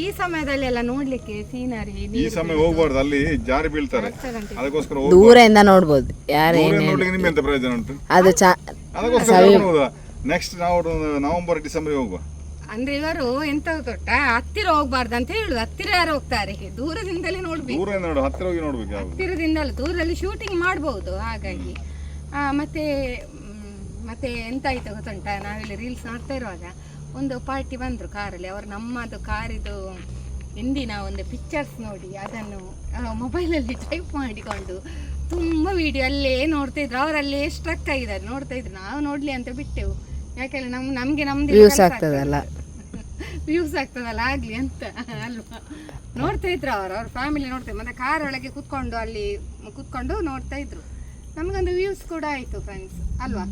Speaker 1: ಈ ಸಮಯದಲ್ಲಿ ಎಲ್ಲ ನೋಡ್ಲಿಕ್ಕೆ ಸೀನರಿ.
Speaker 4: ಈ ಸಮಯ ಹೋಗ್ಬಾರ್ದು, ಅಲ್ಲಿ ಜಾರಿ ಬೀಳ್ತಾರೆ, ಅದಕ್ಕೋಸ್ಕರ
Speaker 2: ದೂರದಿಂದ ನೋಡ್ಬೋದು. ಯಾರೇ
Speaker 4: ನೋಡ್ಲಿಕ್ಕೆ ನಿಮ್ಗೆ ಎಂತ ಪ್ರಯೋಜನ ಉಂಟು?
Speaker 2: ಅದು
Speaker 4: ಅದಕ್ಕೋಸ್ಕರ ನೆಕ್ಸ್ಟ್ ನಾವು ನವೆಂಬರ್ ಡಿಸೆಂಬರ್ ಹೋಗುವ.
Speaker 1: ಅಂದ್ರೆ ಇವರು ಎಂತ ಗೊತ್ತಾ, ಹತ್ತಿರ ಹೋಗ್ಬಾರ್ದು ಅಂತ ಹೇಳುದು. ಹತ್ತಿರ ಯಾರು ಹೋಗ್ತಾರೆ, ದೂರದಿಂದಲೇ ನೋಡ್ಬೇಕು.
Speaker 4: ಹತ್ತಿರ ಹೋಗಿ ನೋಡ್ಬೇಕು,
Speaker 1: ಹತ್ತಿರದಿಂದಲೇ. ದೂರದಲ್ಲಿ ಶೂಟಿಂಗ್ ಮಾಡಬಹುದು. ಹಾಗಾಗಿ ಮತ್ತೆ ಎಂತ ಆಯ್ತು ಗೊತ್ತುಂಟಾ, ನಾವಿಲ್ಲಿ ರೀಲ್ಸ್ ಮಾಡ್ತಾ ಇರುವಾಗ ಒಂದು ಪಾರ್ಟಿ ಬಂದ್ರು ಕಾರಲ್ಲಿ. ಅವರು ನಮ್ಮದು ಕಾರಿದು ಹಿಂದಿನ ಒಂದು ಪಿಕ್ಚರ್ಸ್ ನೋಡಿ ಅದನ್ನು ಮೊಬೈಲಲ್ಲಿ ಟೈಪ್ ಮಾಡಿಕೊಂಡು ತುಂಬ ವಿಡಿಯೋ ಅಲ್ಲೇ ನೋಡ್ತಾ ಇದ್ರು. ಅವರಲ್ಲೇ ಸ್ಟ್ರಕ್ ಆಗಿದ್ದಾರೆ, ನೋಡ್ತಾ ಇದ್ರು. ನಾವು ನೋಡ್ಲಿ ಅಂತ ಬಿಟ್ಟೆವು, ಯಾಕೆಂದ್ರೆ ನಮ್ಗೆ ನಮ್ದು
Speaker 2: ವ್ಯೂಸ್ ಆಗ್ತದಲ್ಲ
Speaker 1: ಆಗ್ಲಿ ಅಂತ ಅಲ್ವಾ. ನೋಡ್ತಾ ಇದ್ರು ಅವ್ರ ಫ್ಯಾಮಿಲಿ ನೋಡ್ತಾ, ಮತ್ತೆ ಕಾರ್ ಒಳಗೆ ಕುತ್ಕೊಂಡು ನೋಡ್ತಾ ಇದ್ರು. ನಮ್ಗೊಂದು ವ್ಯೂಸ್ ಕೂಡ ಆಯ್ತು ಫ್ರೆಂಡ್ಸ್ ಅಲ್ವಾ.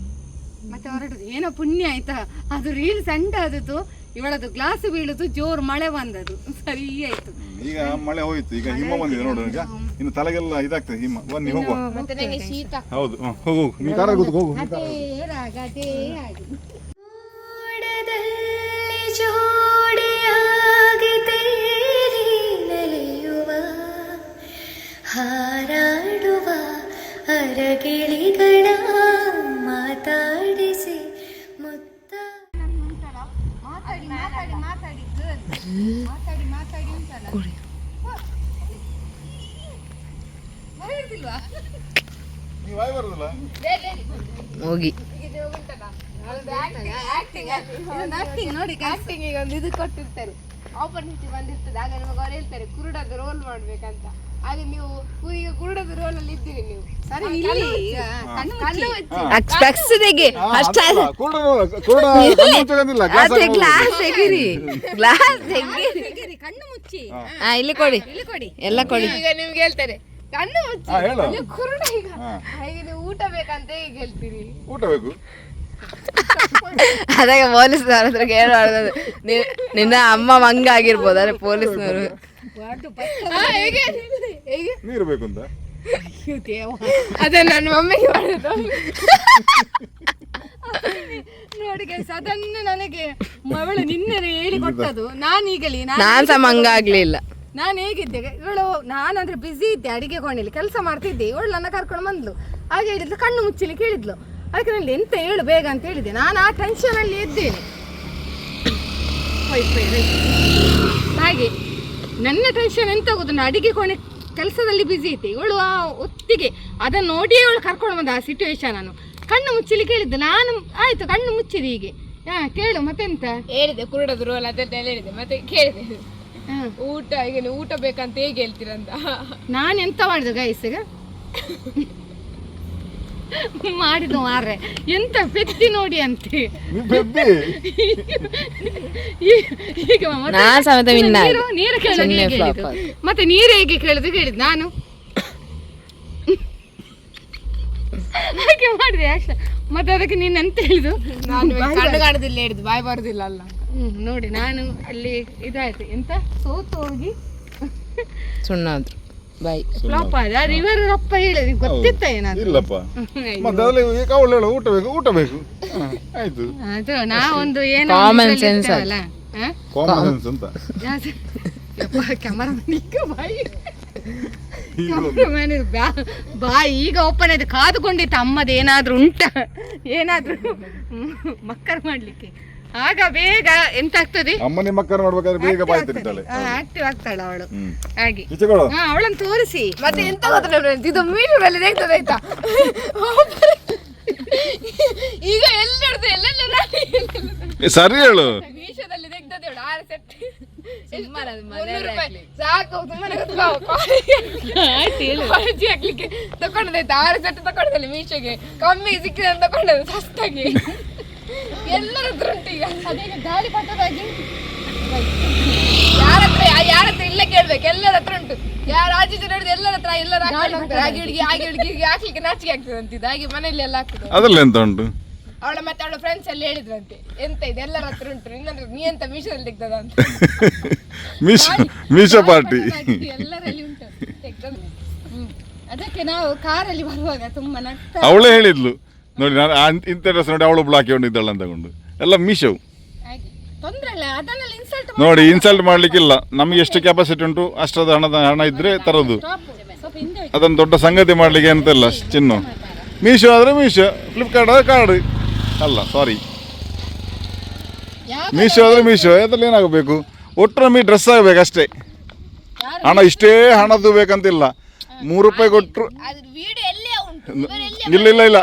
Speaker 1: ಮತ್ತೆ ಹೊರಡುದು ಏನೋ ಪುಣ್ಯ ಆಯ್ತಾ, ಅದು ರೀಲ್ಸ್ ಎಂಡ್ ಆದದ್ದು, ಇವಳದು ಗ್ಲಾಸ್ ಬೀಳುದು, ಜೋರು ಮಳೆ ಬಂದದು, ಸರಿ ಆಯ್ತು.
Speaker 4: ಈಗ ಮಳೆ ಹೋಯ್ತು, ಈಗ ಹಿಮ ಬಂದಿದೆ ನೋಡು. ಈಗ ಇನ್ನು ತಲೆಗೆಲ್ಲ ಇದಾಗ್ತದೆ ಹಿಮ. ಬನ್ನಿ ಹೋಗುವ.
Speaker 3: ಮತ್ತೆ ನನಗೆ ಶೀತ.
Speaker 4: ಹೌದು, ಹೋಗು, ನೀ ಕಾರಲ್ಲಿ ಕೂತ್ಕೋ, ಹೋಗು.
Speaker 5: ಹಾರಾಡುವ ಅರಗಿಳಿಗಳ ಮಾತಾಡಿಸಿ ಮುತ್ತ
Speaker 1: ಮಾತಾಡಿ ಉಂಟಲ್ಲ
Speaker 2: ಹೋಗಿ
Speaker 3: ನೋಡಿ. ಆಕ್ಟಿಂಗ್ ಈಗ ಒಂದು ಇದು ಕೊಟ್ಟಿರ್ತಾರೆ, ಆಪರ್ಚುನಿಟಿ ಬಂದಿರ್ತದೆ. ಆಗ ನಿಮಗೆ ಅವ್ರು ಹೇಳ್ತಾರೆ ಕುರುಡದ ರೋಲ್ ಮಾಡ್ಬೇಕಂತ. ಆಗ ನೀವು ಈಗ ಕುರುಡದ ರೋಲ್ ಅಲ್ಲಿ ಇದ್ದೀರಿ ನೀವು.
Speaker 1: ಸರಿ,
Speaker 2: ಸ್ಪೆಕ್ಸ್ ತೆಗಿ ಅಷ್ಟ
Speaker 1: ಕಣ್ಣು ಮುಚ್ಚಿ
Speaker 2: ಇಲ್ಲಿ ಕೊಡಿ, ಎಲ್ಲ ಕೊಡಿ.
Speaker 3: ಈಗ ನಿಮ್ಗೆ ಹೇಳ್ತಾರೆ ಕಣ್ಣು ಮುಚ್ಚಿ, ಕುರುಡ. ಈಗ ನೀವು ಊಟ ಬೇಕಂತ ಈಗ ಹೇಳ್ತೀರಿ.
Speaker 4: ಊಟ ಬೇಕು
Speaker 2: ಅದಾಗ ಪೊಲೀಸ್ನವ್ರ ಹತ್ರ ಕೇಳಬಾರ್ದು. ನಿನ್ನ ಅಮ್ಮ ಮಂಗ ಆಗಿರ್ಬೋದು, ಅದೇ ಪೊಲೀಸ್ನವರು.
Speaker 3: ಹೇಗೆ ಹೇಗೆ
Speaker 4: ನೀರು ಬೇಕು ಅಂತ
Speaker 3: ಅದೇ ನನ್ನ ಮಮ್ಮಿಗೆ ಮಾಡೋದು ನೋಡಿ ಗೈಸ್, ಅದನ್ನು ನನಗೆ ಅವಳು ನಿನ್ನೆ ಹೇಳಿ ಕೊಟ್ಟದು. ನಾನೀಗಲಿ
Speaker 2: ನಾನ್ ಸಹ ಮಂಗ ಆಗ್ಲಿಲ್ಲ.
Speaker 3: ನಾನು ಹೇಗಿದ್ದೆ ಇವಳು, ನಾನಂದ್ರೆ ಬಿಸಿ ಇದ್ದೆ, ಅಡಿಗೆ ಕೋಣೆಯಲ್ಲಿ ಕೆಲಸ ಮಾಡ್ತಿದ್ದೆ. ಇವಳು ನನ್ನ ಕರ್ಕೊಂಡು ಬಂದ್ಲು. ಹಾಗೆ ಹೇಳಿದ್ಲು, ಕಣ್ಣು ಮುಚ್ಚಲಿ ಕೇಳಿದ್ಲು. ಅದಕ್ಕೆ ನನಗೆ ಎಂತ ಹೇಳು ಬೇಗ ಅಂತ ಹೇಳಿದ್ದೆ. ನಾನು ಆ ಟೆನ್ಷನಲ್ಲಿ ಇದ್ದೇನೆ. ಹಾಗೆ ನನ್ನ ಟೆನ್ಷನ್ ಎಂತ ಗೊತ್ತು, ಅಡಿಗೆ ಕೋಣೆ ಕೆಲಸದಲ್ಲಿ ಬಿಸಿ ಇದ್ದೆ. ಇವಳು ಆ ಒತ್ತಿಗೆ ಅದನ್ನು ನೋಡಿ ಇವಳು ಕರ್ಕೊಂಡು ಬಂದ ಆ ಸಿಚುವೇಶನ್. ನಾನು ಕಣ್ಣು ಮುಚ್ಚಲಿ ಕೇಳಿದ್ದೆ. ನಾನು ಆಯ್ತು ಕಣ್ಣು ಮುಚ್ಚಿದೆ. ಹೀಗೆ ಕೇಳು ಮತ್ತೆಂತ ಹೇಳಿದೆ, ಕುರುಡದು ರೋಲ್ ಅದನ್ನೆಲ್ಲ ಹೇಳಿದೆ. ಮತ್ತೆ ಕೇಳಿದೆ ಊಟ, ಈಗ ನೀವು ಊಟ ಬೇಕಂತ ಹೇಗೆ ಹೇಳ್ತೀರಂತ. ನಾನು ಎಂತ ಮಾಡಿದೆ ಗೈಸ್, ಈಗ ಮಾಡಿದ್ದು ಮಾರ್ರೆ ಎಂತ ಪೆದ್ದಿ ನೋಡಿ ಅಂತೆ. ಈಗ ನೀರು ಕೇಳಿದ್ರು, ಮತ್ತೆ ನೀರು ಹೇಗೆ ಕೇಳಿದ್ದು ನಾನು ಹಾಗೆ ಮಾಡಿದೆ ಆಕ್ಷನ್. ಮತ್ತೆ ಅದಕ್ಕೆ ನೀನು ಎಂತ ಹೇಳಿದ್ದು, ನಾನು ಕಣ್ಣು ಕಾಣುದಿಲ್ಲ ಹೇಳಿದ್ದು, ಬಾಯಿ ಬರುದಿಲ್ಲ ಅಲ್ಲ. ನೋಡಿ ನಾನು ಅಲ್ಲಿ ಇದಾಯ್ತು, ಎಂತ ಸೋತು ಹೋಗಿ
Speaker 2: ಸುಣ್ಣಾದ್ರು ಬಾಯ್
Speaker 3: ಫ್ಲಾಪ್ ಆದ. ರಿವರ್ ಅಪ್ಪ ಹೇಳಿದ್ ಗೊತ್ತಿತ್ತ ಏನಾದ್ರು?
Speaker 4: ಇಲ್ಲಪ್ಪ, ಮತ್ತೆ ಅದ್ರಲ್ಲಿ ಅವಳು ಹೇಳು ಊಟ ಬೇಕು ಊಟ ಬೇಕು, ಆಯ್ತು.
Speaker 3: ಅದು ನಾವೊಂದು ಏನು
Speaker 2: ಕಾಮನ್ ಸೆನ್ಸ್
Speaker 4: ಕಾಮನ್ ಸೆನ್ಸ್ ಅಂತ.
Speaker 3: ಬಾಯಿ ಈಗ ಓಪನ್ ಆಯ್ತು. ಕಾದುಕೊಂಡಿತ್ತು ಅಮ್ಮದ ಏನಾದ್ರೂ ಉಂಟ, ಏನಾದ್ರೂ ಮಕ್ಕಳು ಮಾಡ್ಲಿಕ್ಕೆ. ಆಗ ಬೇಗ ಎಂತ ಆಗ್ತದೆ,
Speaker 4: ಅಮ್ಮನಿ ಮಕ್ಕಳು ನೋಡ್ಬೇಕಾದ್ರೆ ಬೇಗ ಬಾಯಿ ತಿಂತಾಳೆ,
Speaker 3: ಆಕ್ಟಿವ್ ಆಗ್ತಾಳೆ ಅವಳು. ಹಾಗೆ
Speaker 4: ಈಚೆಗಳು
Speaker 3: ಅವಳನ್ನು ತೋರಿಸಿ. ಮತ್ತೆ ಎಂತ ಗೊತ್ತಿಲ್ಲ, ಇದು ಮೀಟರಲ್ಲಿ ತೆಗ್ತದೆ ಆಯ್ತಾ. ಈಗ
Speaker 4: ಸರಿ ಹೇಳು,
Speaker 3: ಮೀಶೋದಲ್ಲಿ ತೆಗ್ದದೆ 6 ಸೆಟ್. ಸಾಕು ಹಾಕ್ಲಿಕ್ಕೆ ತಕೊಂಡದಾಯ್ತು. 6 ಸೆಟ್ ತಕೊಂಡದಲ್ಲಿ ಮೀಶೋಗೆ ಕಮ್ಮಿಗೆ ಸಿಕ್ಕಿದೆ ಅಂತ ತಕೊಂಡದ್ದು ಸಸ್ತಾಗಿ. ಎಲ್ಲರ ಹತ್ರ ಉಂಟು ಈಗ. ಅದೇಗ ಗಾಳಿ ಪಟ್ಟದಾಗಿ ಯಾರ ಹತ್ರ ಇಲ್ಲ ಕೇಳ್ಬೇಕು, ಎಲ್ಲರ ಹತ್ರ ಉಂಟು. ಯಾರು ಆಚೆ ನೋಡಿದ್ರೆ ಎಲ್ಲರ ಹತ್ರ ಎಲ್ಲರ ಹಾಗೆ ಹುಡುಗಿ ಹಾಕ್ಲಿಕ್ಕೆ ನಾಚಿಕೆ ಆಗ್ತದೆ ಅಂತಿದ್ದು. ಹಾಗೆ ಮನೆಯಲ್ಲಿ ಎಲ್ಲ ಆಗ್ತದೆ.
Speaker 4: ಅದ್ರಲ್ಲಿ ಎಂತ ಉಂಟು?
Speaker 3: ಅವಳ ಮತ್ತೆ ಅವಳ ಫ್ರೆಂಡ್ಸ್ ಎಲ್ಲ ಹೇಳಿದ್ರಂತೆ, ಎಂತ ಇದೆ ಎಲ್ಲರ ಹತ್ರ ಉಂಟು, ನಿನ್ನಂದ್ರೆ ನೀ ಎಂತ ಮೀಶೋದಲ್ಲಿ ತೆಗ್ದದ ಅಂತ.
Speaker 4: ಮೀಶೋ ಪಾರ್ಟಿ
Speaker 3: ಎಲ್ಲರಲ್ಲಿ ಉಂಟು ತೆಗ್ದದ್ದು. ಅದಕ್ಕೆ ನಾವು ಕಾರಲ್ಲಿ ಬರುವಾಗ ತುಂಬಾ ನಗ್ತಾ.
Speaker 4: ಅವಳೇ ಹೇಳಿದ್ಲು ನೋಡಿ, ನಾನು ಇಂಥ ಡ್ರೆಸ್ ನೋಡಿ ಅವಳು ಬ್ಲಾಕ್ ಹಾಕೊಂಡಿದ್ದಾಳೆ ಅಂತ ತಗೊಂಡು. ಎಲ್ಲ ಮೀಶೋ
Speaker 3: ತೊಂದ್ರೆ ಇಲ್ಲ, ಅದನ್ನೆಲ್ಲ ಇನ್ಸಲ್ಟ್
Speaker 4: ನೋಡಿ. ಇನ್ಸಲ್ಟ್ ಮಾಡ್ಲಿಕ್ಕಿಲ್ಲ, ನಮ್ಗೆ ಎಷ್ಟು ಕೆಪಾಸಿಟಿ ಉಂಟು ಅಷ್ಟದ ಹಣ ಇದ್ರೆ ತರೋದು. ಅದನ್ನು ದೊಡ್ಡ ಸಂಗತಿ ಮಾಡ್ಲಿಕ್ಕೆ ಎಂತೆಲ್ಲ ಚಿನ್ನು. ಮೀಶೋ ಆದ್ರೆ ಮೀಶೋ, ಫ್ಲಿಪ್ಕಾರ್ಟ್ ಆದ್ರೆ ಕಾರ್ಡ್ ಅಲ್ಲ, ಸಾರಿ, ಮೀಶೋ ಆದ್ರೆ ಮೀಶೋ. ಅದ್ರಲ್ಲಿ ಏನಾಗಬೇಕು, ಒಟ್ಟು ನಮಗೆ ಡ್ರೆಸ್ ಆಗಬೇಕು ಅಷ್ಟೇ. ಹಣ ಇಷ್ಟೇ ಹಣದ್ದು ಬೇಕಂತಿಲ್ಲ. 3 ರೂಪಾಯಿ ಕೊಟ್ಟರು ಇಲ್ಲ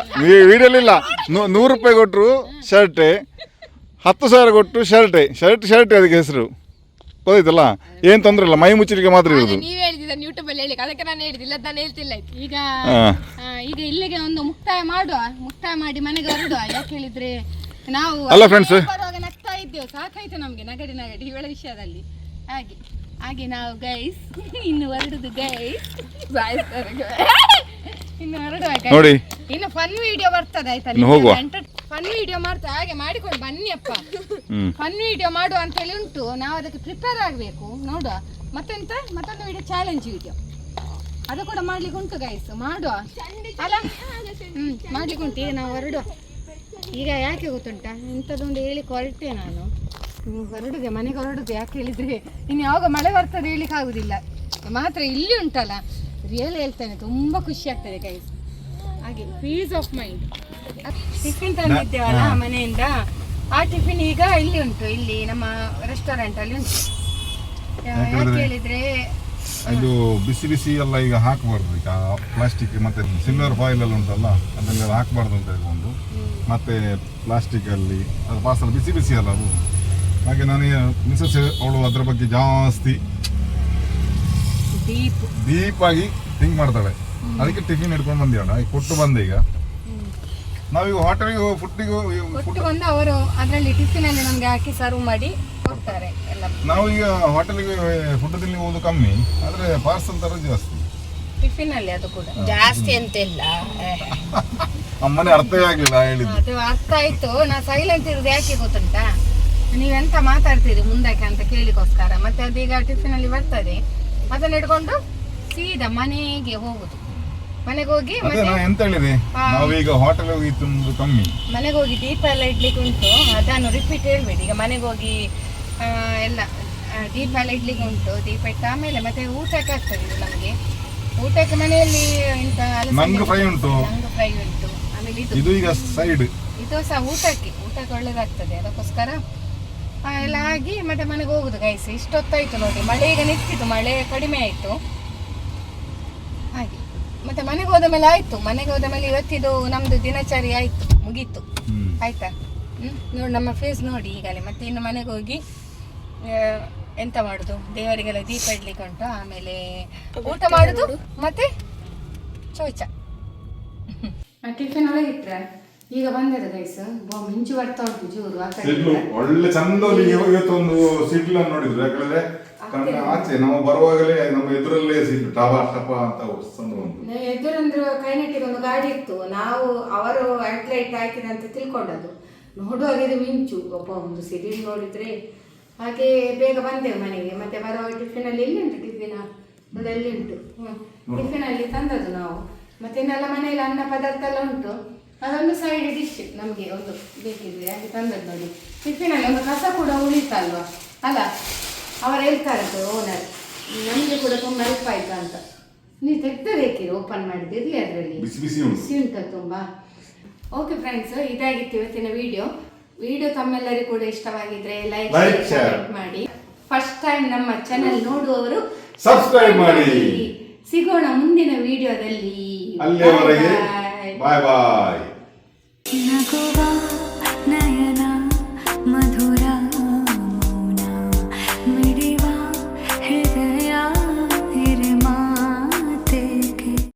Speaker 4: ವಿಡಿಯೋಲಿ ಇಲ್ಲ. 100 ರೂಪಾಯಿ ಕೊಟ್ಟರು ಶರ್ಟೆ, 10,000 ಕೊಟ್ಟು ಶರ್ಟ್ ಅದಕ್ಕೆ ಹೆಸರು ಗೊತ್ತಾಯ್ತಲ್ಲ. ಏನು ತೊಂದರೆ ಇಲ್ಲ, ಮೈ ಮುಚ್ಚಲಿಕ್ಕೆ ಮಾತ್ರ ಇರೋದು.
Speaker 3: ನೀವು ಹೇಳಿದ ಯೂಟ್ಯೂಬ್ ಅಲ್ಲಿ ಹೇಳಿ, ಅದಕ್ಕೆ ನಾನು ಹೇಳಿದಿಲ್ಲ, ನಾನು ಹೇಳ್ತಿಲ್ಲ. ಈಗ ಇಲ್ಲಿಗೆ ಒಂದು ಮುಕ್ತಾಯ ಮಾಡಿ ಮನೆಗೆ ಹೊರಡುವ. ಯಾಕೆ ಹೇಳಿದ್ರೆ ನಾವು
Speaker 4: ಅಲ್ಲ ಫ್ರೆಂಡ್ಸ್,
Speaker 3: ನಗ್ತಾ ಇದ್ದೇವೆ, ಸಾಕಾಯ್ತು ನಮ್ಗೆ ನಗಡಿ ಇವಳ ವಿಷಯದಲ್ಲಿ. ಹಾಗೆ ನಾವು ಗೈಸ್ ಇನ್ನು ಹೊರಡುದು ಗೈಸ್, ಇನ್ನು ಹೊರಡುವ
Speaker 4: ನೋಡಿ.
Speaker 3: ಇನ್ನು ಫನ್ ವಿಡಿಯೋ ಬರ್ತದೆ ಆಯ್ತಾ, ಫನ್ ವಿಡಿಯೋ ಮಾಡ್ತಾ. ಹಾಗೆ ಮಾಡಿಕೊಂಡು ಬನ್ನಿ ಅಪ್ಪ, ಫನ್ ವಿಡಿಯೋ ಮಾಡುವ ಅಂತ ಹೇಳಿ ಉಂಟು. ನಾವು ಅದಕ್ಕೆ ಪ್ರಿಪೇರ್ ಆಗಬೇಕು. ನೋಡುವ ಮತ್ತೊಂದು ವಿಡಿಯೋ ಚಾಲೆಂಜ್ ವಿಡಿಯೋ ಅದು ಕೂಡ ಮಾಡ್ಲಿಕ್ಕೆ ಉಂಟು ಗೈಸ್, ಮಾಡುವ ಅಲ್ಲ. ಮಾಡ್ಲಿಕ್ಕೆ ಉಂಟು. ಈಗ ನಾವು ಹೊರಡುವ. ಈಗ ಯಾಕೆ ಗೊತ್ತುಂಟ, ಇಂಥದ್ದೊಂದು ಹೇಳಿ ಹೊರಟೆ ನಾನು. ಹೊರಡುದೆ, ಮನೆಗೆ ಹೊರಡುದು. ಯಾಕೆ ಹೇಳಿದ್ರೆ ಇನ್ನು ಯಾವಾಗ ಮಳೆ ಬರ್ತದೆ ಹೇಳಿಕ್ಕೆ ಆಗುದಿಲ್ಲ. ಮಾತ್ರ ಇಲ್ಲಿ ಉಂಟಲ್ಲ, ರಿಯಲ್ ಹೇಳ್ತೇನೆ, ತುಂಬಾ ಖುಷಿ ಆಗ್ತದೆ ಗೈಸ್. ಹಾಗೆ ಪೀಸ್ ಆಫ್ ಮೈಂಡ್. ಟಿಫಿನ್ ತಂದಿದ್ದೇವಲ್ಲ ಮನೆಯಿಂದ, ಆ ಟಿಫಿನ್ ಈಗ ಇಲ್ಲಿ ಉಂಟು, ಇಲ್ಲಿ ನಮ್ಮ ರೆಸ್ಟೋರೆಂಟ್ ಅಲ್ಲಿ ಉಂಟು. ಯಾಕೆ ಹೇಳಿದ್ರೆ
Speaker 4: ಇದು ಬಿಸಿ ಎಲ್ಲ ಈಗ ಹಾಕಬಾರ್ದು. ಈಗ ಪ್ಲಾಸ್ಟಿಕ್ ಮತ್ತೆ ಸಿಲ್ವರ್ ಫಾಯಿಲ್ ಎಲ್ಲ ಉಂಟಲ್ಲ, ಅದನ್ನೆಲ್ಲ ಹಾಕಬಾರ್ದು ಅಂತ ಹೇಳ್ಕೊಂಡು, ಮತ್ತೆ ಪ್ಲಾಸ್ಟಿಕ್ ಅಲ್ಲಿ ಅದು ಪಾರ್ಸಲ್ ಬಿಸಿ ಅಲ್ಲ ಅದು. ಹಾಗೆ ನಾನು ಮಿಸಸ್ ಅವಳು ಅದ್ರ ಬಗ್ಗೆ ಜಾಸ್ತಿ ಡೀಪ್ ಆಗಿ ಥಿಂಕ್ ಮಾಡ್ತಾಳೆ. ಅದಕ್ಕೆ ಟಿಫಿನ್ ಹಿಡ್ಕೊಂಡು ಬಂದಿವಣ, ಈಗ ಕೊಟ್ಟು ಬಂದೆ. ಈಗ ನಾವೀಗ ಹೋಟೆಲ್ಗೆ ಫುಡ್
Speaker 3: ಬಂದು ಅವರು ಅದರಲ್ಲಿ ಟಿಫಿನ್ ಅಲ್ಲಿ ನಮ್ಗೆ ಹಾಕಿ ಸರ್ವ್ ಮಾಡಿ ಕೊಡ್ತಾರೆ ಎಲ್ಲ.
Speaker 4: ನಾವು ಈಗ ಹೋಟೆಲ್ಗೆ ಫುಡ್ ತಿನ್ಲಿ ಹೋಗೋದು ಕಮ್ಮಿ, ಆದ್ರೆ ಪಾರ್ಸಲ್ ತರ ಜಾಸ್ತಿ
Speaker 3: ಟಿಫಿನ್ ಅಲ್ಲಿ. ಅದು ಕೂಡ ಜಾಸ್ತಿ ಅಂತ ಇಲ್ಲ,
Speaker 4: ಅಮ್ಮನೇ ಅರ್ಥವೇ ಆಗ್ಲಿಲ್ಲ ಹೇಳಿದ್ದು.
Speaker 3: ಅದು ಅರ್ಥ ಆಯ್ತು. ನಾ ಸೈಲೆಂಟ್ ಇರೋದು ಯಾಕೆ ಗೊತ್ತುಂಟಾ, ನೀವೆಂತ ಮಾತಾಡ್ತೀರಿ ಮುಂದಕ್ಕೆ ಅಂತ ಕೇಳಿಗೋಸ್ಕರ. ಮತ್ತೆ ಅದೀಗ ಟಿಫಿನ್ ಅಲ್ಲಿ ಬರ್ತದೆ, ಅದನ್ನ ಹಿಡ್ಕೊಂಡು ಸೀದಾ ಮನೆಗೆ ಹೋಗುದು. ಮನೆಗೆ ಹೋಗಿ
Speaker 4: ಅದೇ ನಾ ಎಂತ ಹೇಳಿದೆ, ನಾವೀಗ ಹೋಟೆಲ್ ಹೋಗಿ ತಿನ್ನೋದು ಕಮ್ಮಿ.
Speaker 3: ಮನೆಗೆ ಹೋಗಿ ದೀಪ ಎಲ್ಲ ಇಡ್ಲಿಕ್ಕೆ ಉಂಟು, ಅದನ್ನು ರಿಪೀಟ್ ಹೇಳ್ಬೇಡಿ. ಈಗ ಮನೆಗೆ ಹೋಗಿ ಎಲ್ಲ ದೀಪ ಎಲ್ಲ ಇಡ್ಲಿಕ್ಕೆ ಉಂಟು. ದೀಪ ಇಟ್ಟ ಆಮೇಲೆ ಮತ್ತೆ ಊಟಕ್ಕೆ ಆಗ್ತದೆ ಇದು ನಮಗೆ. ಊಟಕ್ಕೆ ಮನೆಯಲ್ಲಿ ಇಂತ
Speaker 4: ನಂಗೆ ಫ್ರೈ ಉಂಟು,
Speaker 3: ನಂಗೆ ಫ್ರೈ ಉಂಟು. ಆಮೇಲೆ
Speaker 4: ಇದು ಈಗ ಸೈಡ್,
Speaker 3: ಇದು ಸಹ ಊಟಕ್ಕೆ ಒಳ್ಳೇದಾಗ್ತದೆ. ಅದಕ್ಕೋಸ್ಕರ ಎಲ್ಲ ಆಗಿ ಮತ್ತೆ ಮನೆಗೆ ಹೋಗುದು ಗೈಸ್. ಇಷ್ಟೊತ್ತಾಯ್ತು ನೋಡಿ, ಮಳೆ ಈಗ ನಿಂತಿತ್ತು, ಮಳೆ ಕಡಿಮೆ ಆಯ್ತು ಹಾಗೆ. ಮತ್ತೆ ಮನೆಗೆ ಹೋದ ಮೇಲೆ ಆಯ್ತು. ಮನೆಗೆ ಹೋದ ಮೇಲೆ ಇವತ್ತಿದು ನಮ್ದು ದಿನಚರಿ ಆಯ್ತು, ಮುಗೀತು. ಆಯ್ತಾ? ನೋಡಿ ನಮ್ಮ ಫೇಸ್ ನೋಡಿ ಈಗಲೇ. ಮತ್ತೆ ಇನ್ನು ಮನೆಗೆ ಹೋಗಿ ಎಂತ ಮಾಡುದು, ದೇವರಿಗೆಲ್ಲ ದೀಪ ಇಡ್ಲಿಕ್ಕೆ ಉಂಟು, ಆಮೇಲೆ ಊಟ ಮಾಡುದು, ಮತ್ತೆ ಚೋಚ. ಟಿಫಿನ್ ಒಳಗಿಟ್ರೆ ಈಗ ಬಂದದ ಗೈಸ್. ಮಿಂಚು ಬರ್ತಾ ಉಂಟು ಜೋರು.
Speaker 4: ಒಳ್ಳೆ ಚಂದ ಇವತ್ತೊಂದು ಸಿಡ್ಲು ನೋಡಿದ್ರು. ಯಾಕಂದ್ರೆ ಆಚೆ ನಾವು ಬರುವಾಗಲೇ ನಮ್ಮ ಎದುರಲ್ಲೇ ಸಿಡ್ಲು ಟಪ ಟಪ ಅಂತ
Speaker 3: ಎದುರಂದ್ರು ಕೈನೆಟ್ಟಿಗೆ ಒಂದು ಗಾಡಿ ಇತ್ತು. ನಾವು ಅವರು ಅಟ್ಲೈಟ್ ಹಾಕಿದೆ ಅಂತ ತಿಳ್ಕೊಂಡದ್ದು. ನೋಡುವಾಗ ಇದು ಮಿಂಚು ಒಬ್ಬ ಒಂದು ಸಿಡಿಲು ನೋಡಿದ್ರೆ ಹಾಗೆ ಬೇಗ ಬಂದೆವು ಮನೆಗೆ. ಮತ್ತೆ ಬರುವಾಗ ಟಿಫಿನಲ್ಲಿ ಎಲ್ಲಿ ಉಂಟು, ಟಿಫಿನ್ ನೋಡಿ ಎಲ್ಲಿ ಉಂಟು. ಟಿಫಿನಲ್ಲಿ ತಂದದ್ದು ನಾವು. ಮತ್ತೆ ಇನ್ನೆಲ್ಲ ಮನೆಯಲ್ಲಿ ಅನ್ನ ಪದಾರ್ಥ ಎಲ್ಲ ಉಂಟು. ಅದೊಂದು ಸೈಡ್ ಡಿಶ್ ನಮಗೆ ಒಂದು ಬೇಕಿದ್ರೆ ಹಾಗೆ ತಂದದ್ದು ನೋಡಿ. ಟಿಫಿನಲ್ಲಿ ಒಂದು ಕಸ ಕೂಡ ಉಳಿತಲ್ವ ಅಲ್ಲ, ಅವರು ಹೇಳ್ತಾರದು ಓನರ್, ನಮಗೆ ಕೂಡ ತುಂಬ ಹೆಲ್ಪ್ ಆಯ್ತಾ ಅಂತ. ನೀವು ತೆಗ್ದಬೇಕಿರಿ ಓಪನ್ ಮಾಡಿದ್ರಿ, ಅದರಲ್ಲಿ ಬಿಸಿ ಉಂಟು ತುಂಬ. ಓಕೆ ಫ್ರೆಂಡ್ಸ್, ಇದಾಗಿತ್ತು ಇವತ್ತಿನ ವಿಡಿಯೋ ತಮ್ಮೆಲ್ಲರಿಗೂ ಕೂಡ ಇಷ್ಟವಾಗಿದ್ರೆ ಲೈಕ್ ಶೇರ್ ಮಾಡಿ. ಫಸ್ಟ್ ಟೈಮ್ ನಮ್ಮ ಚಾನೆಲ್ ನೋಡುವವರು
Speaker 4: ಸಬ್ಸ್ಕ್ರೈಬ್ ಮಾಡಿ.
Speaker 3: ಸಿಗೋಣ ಮುಂದಿನ ವಿಡಿಯೋದಲ್ಲಿ.
Speaker 4: ಅಲ್ಲಿಯವರೆಗೆ ಬಾಯ್ ಬಾಯ್.